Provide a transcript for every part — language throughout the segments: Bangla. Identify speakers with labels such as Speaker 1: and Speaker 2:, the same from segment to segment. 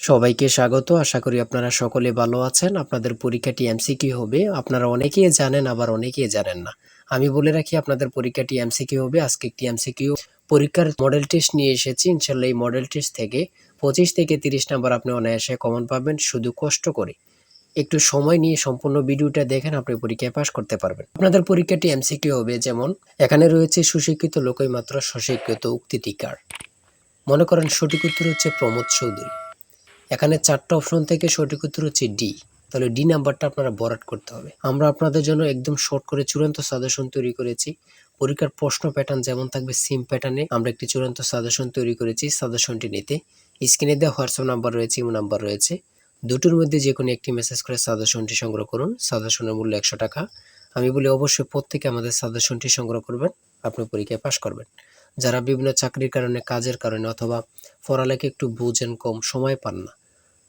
Speaker 1: সবাইকে স্বাগত। আশা করি আপনারা সকলে ভালো আছেন। আপনাদের পরীক্ষাটি এমসিকিউ হবে। আপনারা অনেকেই জানেন, আবার অনেকেই জানেন না। আমি বলে রাখি আপনাদের পরীক্ষাটি এমসিকিউ হবে। আজকে একটি এমসিকিউ পরীক্ষার মডেল টেস্ট নিয়ে এসেছি। ইনশাআল্লাহ এই মডেল টেস্ট থেকে 25 থেকে 30 নাম্বার আপনি অনায়াসে কমন পাবেন। শুধু কষ্ট করে একটু সময় নিয়ে সম্পূর্ণ ভিডিওটা দেখেন, আপনি পরীক্ষায় পাস করতে পারবেন। আপনাদের পরীক্ষাটি এমসিকিউ হবে, যেমন এখানে রয়েছে সুশিক্ষিত লোকই মাত্র স্বশিক্ষিত উক্তিটি কার। মনে করেন সঠিক উত্তর হচ্ছে প্রমোদ চৌধুরী। এখানে 4টা অপশন থেকে সঠিক উত্তর হচ্ছে ডি। তাহলে ডি নাম্বারটা আপনারা বরাট করতে হবে। আমরা আপনাদের জন্য একদম শর্ট করে চূড়ান্ত সাজেশন তৈরি করেছি। পরীক্ষার প্রশ্ন প্যাটার্ন যেমন থাকবে সেম প্যাটার্নে আমরা একটি চূড়ান্ত সাজেশন তৈরি করেছি। সাজেশনটি নিতে স্ক্রিনে দেওয়া হোয়াটসঅ্যাপ নাম্বার রয়েছে, ইমো নাম্বার রয়েছে। দুটোর মধ্যে যে কোনো একটি মেসেজ করে সাজেশনটি সংগ্রহ করুন। সাজেশনের মূল্য 100 টাকা। আমি বলি অবশ্যই প্রত্যেকে আমাদের সাজেশনটি সংগ্রহ করবেন, আপনি পরীক্ষায় পাশ করবেন। যারা বিভিন্ন চাকরির কারণে, কাজের কারণে অথবা পড়ালেখা একটু বুঝেন, কম সময় পান না,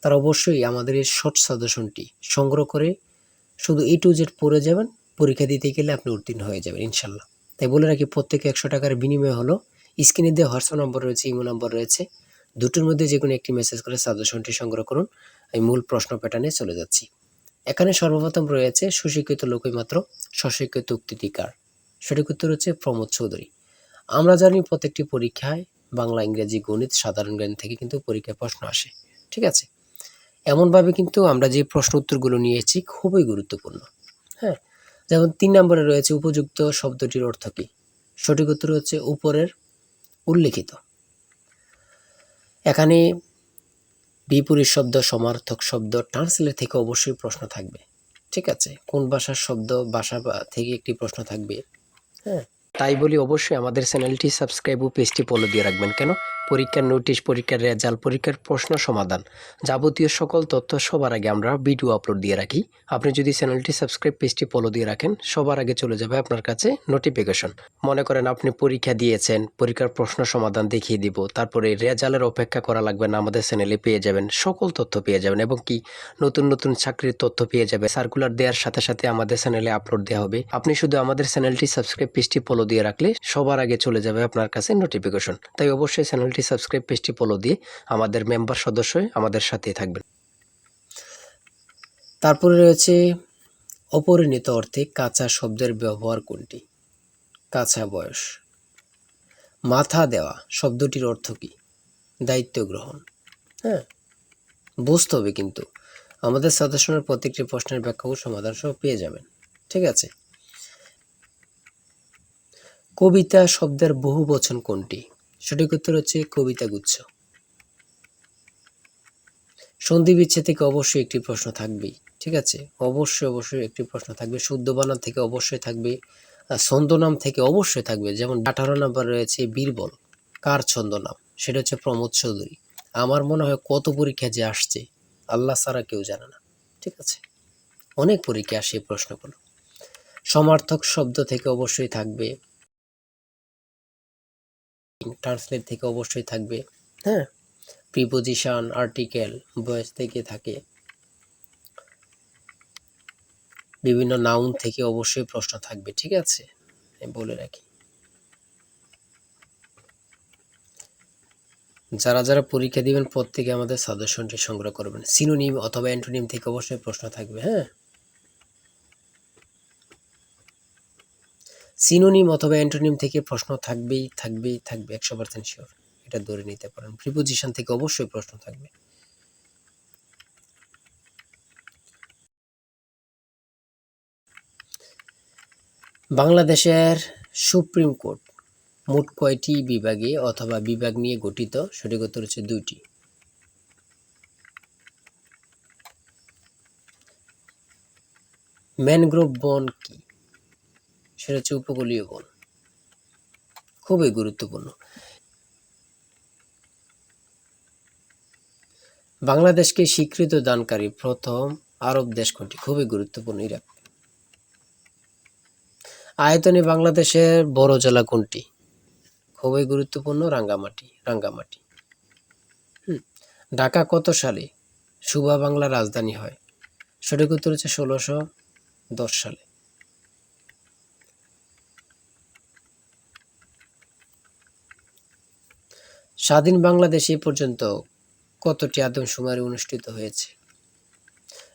Speaker 1: তারা অবশ্যই আমাদের এই শর্ট সাজেশনটি সংগ্রহ করে শুধু A to Z পড়ে যাবেন। পরীক্ষা দিতে গেলে আপনি উত্তীর্ণ হয়ে যাবেন ইনশাল্লাহ। তাই বলে রাখি, প্রত্যেকে 100 টাকার বিনিময় হলো। স্ক্রিনে দেওয়া হোয়াটসঅ্যাপ নম্বর রয়েছে, ইমো নম্বর রয়েছে। দুটোর মধ্যে যে কোনো একটি মেসেজ করে সাজেশনটি সংগ্রহ করুন। আমি মূল প্রশ্ন প্যাটার্নে চলে যাচ্ছি। এখানে সর্বপ্রথম রয়েছে সুশিক্ষিত লোকই মাত্র স্বশিক্ষিত উক্তিটি কার। সঠিক উত্তর হচ্ছে প্রমোদ চৌধুরী। আমরা জানি প্রত্যেকটি পরীক্ষায় বাংলা, ইংরেজি, গণিত, সাধারণ জ্ঞান থেকে কিন্তু পরীক্ষায় প্রশ্ন আসে। ঠিক আছে, এমনভাবে কিন্তু আমরা যে প্রশ্ন উত্তরগুলো নিয়েছি খুবই গুরুত্বপূর্ণ। হ্যাঁ, যেমন 3 নম্বরে রয়েছে উপযুক্ত শব্দটির অর্থ কী। সঠিক উত্তর হচ্ছে উপরের উল্লেখিত। এখানে বিপরীত শব্দ, সমার্থক শব্দ, ট্রান্সলেট থেকে অবশ্যই প্রশ্ন থাকবে। ঠিক আছে, কোন ভাষার শব্দ, ভাষা থেকে একটি প্রশ্ন থাকবে। হ্যাঁ, তাই বলি অবশ্যই আমাদের চ্যানেলটি সাবস্ক্রাইব ও পেজটি ফলো দিয়ে রাখবেন। কেন? পরীক্ষার নোটিশ, পরীক্ষার রেজাল্ট, পরীক্ষার প্রশ্ন সমাধান, যাবতীয় সকল তথ্য সবার আগে আমরা ভিডিও আপলোড দিয়ে রাখি। আপনি যদি চ্যানেলটি সাবস্ক্রাইব, পেজটি ফলো দিয়ে রাখেন, সবার আগে চলে যাবে আপনার কাছে নোটিফিকেশন। মনে করেন আপনি পরীক্ষা দিয়েছেন, পরীক্ষার প্রশ্ন সমাধান দেখিয়ে দিব, তারপরে রেজাল্টের অপেক্ষা করা লাগবে না, আমাদের চ্যানেলে পেয়ে যাবেন, সকল তথ্য পেয়ে যাবেন। এবং কি নতুন নতুন চাকরির তথ্য পেয়ে যাবে। সার্কুলার দেওয়ার সাথে সাথে আমাদের চ্যানেলে আপলোড দেওয়া হবে। আপনি শুধু আমাদের চ্যানেলটি সাবস্ক্রাইব, পেজটি ফলো দিয়ে রাখলে সবার আগে চলে যাবে আপনার কাছে নোটিফিকেশন। তাই অবশ্যই চ্যানেলটি সাবস্ক্রাইব, পেজটি ফলো দিয়ে আমাদের মেম্বার সদস্য হয়ে আমাদের সাথেই থাকবেন। তারপরে রয়েছে অপরিণত অর্থে কাঁচা শব্দের ব্যবহার কোনটি। কাঁচা বয়স। মাথা দেওয়া শব্দটির অর্থ কী? দায়িত্ব গ্রহণ। হ্যাঁ, বুঝতে হবে কিন্তু আমাদের সাজেশনের প্রত্যেকটি প্রশ্নের ব্যাখ্যা ও সমাধান সহ পেয়ে যাবেন। ঠিক আছে, কবিতা শব্দের বহু বচন কোনটি? সঠিক উত্তর হচ্ছে কবিতা গুচ্ছ। সন্ধি বিচ্ছেদ থেকে অবশ্যই একটি প্রশ্ন থাকবেই। ঠিক আছে, অবশ্যই একটি প্রশ্ন থাকবে। শুদ্ধ বানান থেকে অবশ্যই থাকবে। ছন্দনাম থেকে অবশ্যই থাকবে। যেমন 18 নাম্বার রয়েছে বীরবল, কার ছন্দনাম? সেটা হচ্ছে প্রমোদ চৌধুরী। আমার মনে হয় কত পরীক্ষা যে আসছে আল্লাহ ছাড়া কেউ জানে না। ঠিক আছে, অনেক পরীক্ষা আসে এই প্রশ্নগুলো। সমার্থক শব্দ থেকে অবশ্যই থাকবে। ট্রান্সলেট থেকে অবশ্যই থাকবে। হ্যাঁ, প্রিপোজিশন, আর্টিকেল, ভয়েস থেকে থাকে। বিভিন্ন নাউন থেকে অবশ্যই প্রশ্ন থাকবে। ঠিক আছে, আমি বলে রাখি। যারা যারা পরীক্ষা দিবেন প্রত্যেকে আমাদের সাজেশনটি সংগ্রহ করবেন। সিনোনিম অথবা অ্যান্টোনিম থেকে অবশ্যই প্রশ্ন থাকবে। হ্যাঁ, সিনোনিম অথবা অ্যান্টোনিম থেকে প্রশ্ন থাকবেই 100% শিওর, এটা ধরে নিতে পারেন। প্রিপোজিশন থেকে অবশ্যই প্রশ্ন থাকবে। বাংলাদেশের সুপ্রিম কোর্ট মোট কয়টি বিভাগে অথবা বিভাগ নিয়ে গঠিত? সঠিক উত্তর হচ্ছে 2টি। ম্যানগ্রোভ বন কি? সেটা হচ্ছে উপকূলীয় বন। খুবই গুরুত্বপূর্ণ। বাংলাদেশকে স্বীকৃতি দানকারী প্রথম আরব দেশ কোনটি? খুবই গুরুত্বপূর্ণ, ইরাক। আয়তনে বাংলাদেশের বড় জেলা কোনটি? খুবই গুরুত্বপূর্ণ, রাঙ্গামাটি। ঢাকা কত সালে সুবা বাংলার রাজধানী হয়? সঠিক উত্তর হচ্ছে 1610 সালে। স্বাধীন বাংলাদেশ এ পর্যন্ত কতটি আদমশুমারি অনুষ্ঠিত হয়েছে?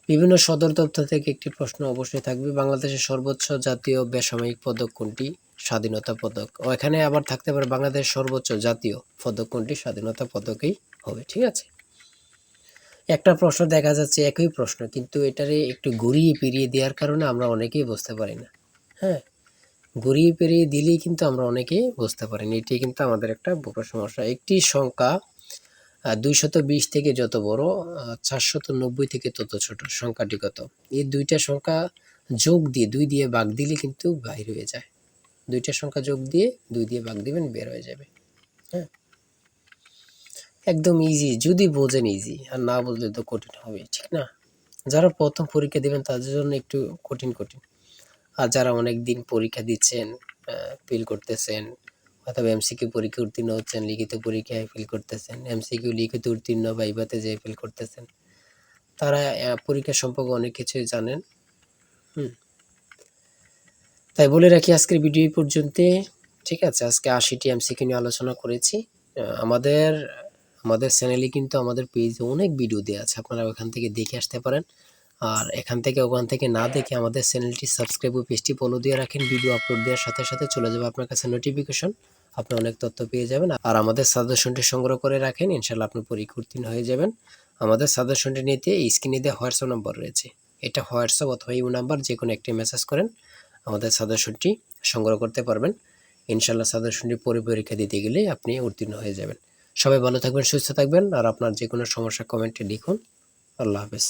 Speaker 1: বিভিন্ন সদর দপ্তর থেকে একটি প্রশ্ন অবশ্যই থাকবে। বাংলাদেশের সর্বোচ্চ জাতীয় বেসামরিক পদক কোনটি? স্বাধীনতা পদক। ও এখানে আবার থাকতে পারে বাংলাদেশের সর্বোচ্চ জাতীয় পদক কোনটি? স্বাধীনতা পদকই হবে। ঠিক আছে? একটা প্রশ্ন দেখা যাচ্ছে একই প্রশ্ন, কিন্তু এটারে একটু ঘুরিয়ে ফিরিয়ে দেওয়ার কারণে আমরা অনেকেই বুঝতে পারি না। হ্যাঁ? ঘুরিয়ে ফিরিয়ে দিলেই কিন্তু আমরা অনেকেই বুঝতে পারি না। এটি কিন্তু আমাদের একটা বড় সমস্যা। একটি সংখ্যা ২২০ থেকে যত বড়, ৪৯০ থেকে তত ছোট। সংখ্যাটি কত? এই ২টা সংখ্যা যোগ দিয়ে ২ দিয়ে ভাগ দিলে কিন্তু বাইর হয়ে যায়। ২টা সংখ্যা যোগ দিয়ে ২ দিয়ে ভাগ দিবেন, বের হয়ে যাবে। হ্যাঁ? একদম ইজি, যদি বোঝেন ইজি, আর না বুঝলে তো কঠিন হবেই, ঠিক না? যারা প্রথম পরীক্ষা দিবেন তাদের জন্য একটু কঠিন। আর যারা অনেকদিন পরীক্ষা দিচ্ছেন, ফেল করতেছেন, অথবা এমসিকিউ পরীক্ষা উত্তীর্ণ হচ্ছেন, লিখিত পরীক্ষায় ফেল করতেছেন, এমসিকিউ লিখিত উত্তীর্ণ ভাইভাতে যেয়ে ফেল করতেছেন, তারা পরীক্ষা সম্পর্কে অনেক কিছুই জানেন। তাই বলে রাখি আজকের ভিডিও এই পর্যন্তই। ঠিক আছে? আজকে ৮০টি এমসিকিউ নিয়ে আলোচনা করেছি। আমাদের আমাদের চ্যানেলে কিন্তু আমাদের পেজে অনেক ভিডিও দেয়া আছে। আপনারা ওখান থেকে দেখে আসতে পারেন। আর এখান থেকে ওখান থেকে না দেখে আমাদের চ্যানেলটি সাবস্ক্রাইব ও পেজটি ফলো দিয়ে রাখেন। ভিডিও আপলোড দেওয়ার সাথে সাথে চলে যাবে আপনার কাছে নোটিফিকেশন। আপনি অনেক তথ্য পেয়ে যাবেন। আর আমাদের সাজেশনটি সংগ্রহ করে রাখেন। ইনশাআল্লাহ আপনি পরীক্ষা উত্তীর্ণ হয়ে যাবেন। আমাদের সাজেশনটি নিতে স্ক্রিনে দেওয়া হোয়াটসঅ্যাপ নম্বর রয়েছে। এটা হোয়াটসঅ্যাপ অথবা ইমো নাম্বার, যেকোনো একটি মেসেজ করেন, আমাদের সাজেশনটি সংগ্রহ করতে পারবেন। ইনশাআল্লাহ সাজেশনটি পরীক্ষা দিতে গেলে আপনি উত্তীর্ণ হয়ে যাবেন। সবাই ভালো থাকবেন, সুস্থ থাকবেন। আর আপনার যে কোনো সমস্যা কমেন্টে লিখুন। আল্লাহ হাফেজ।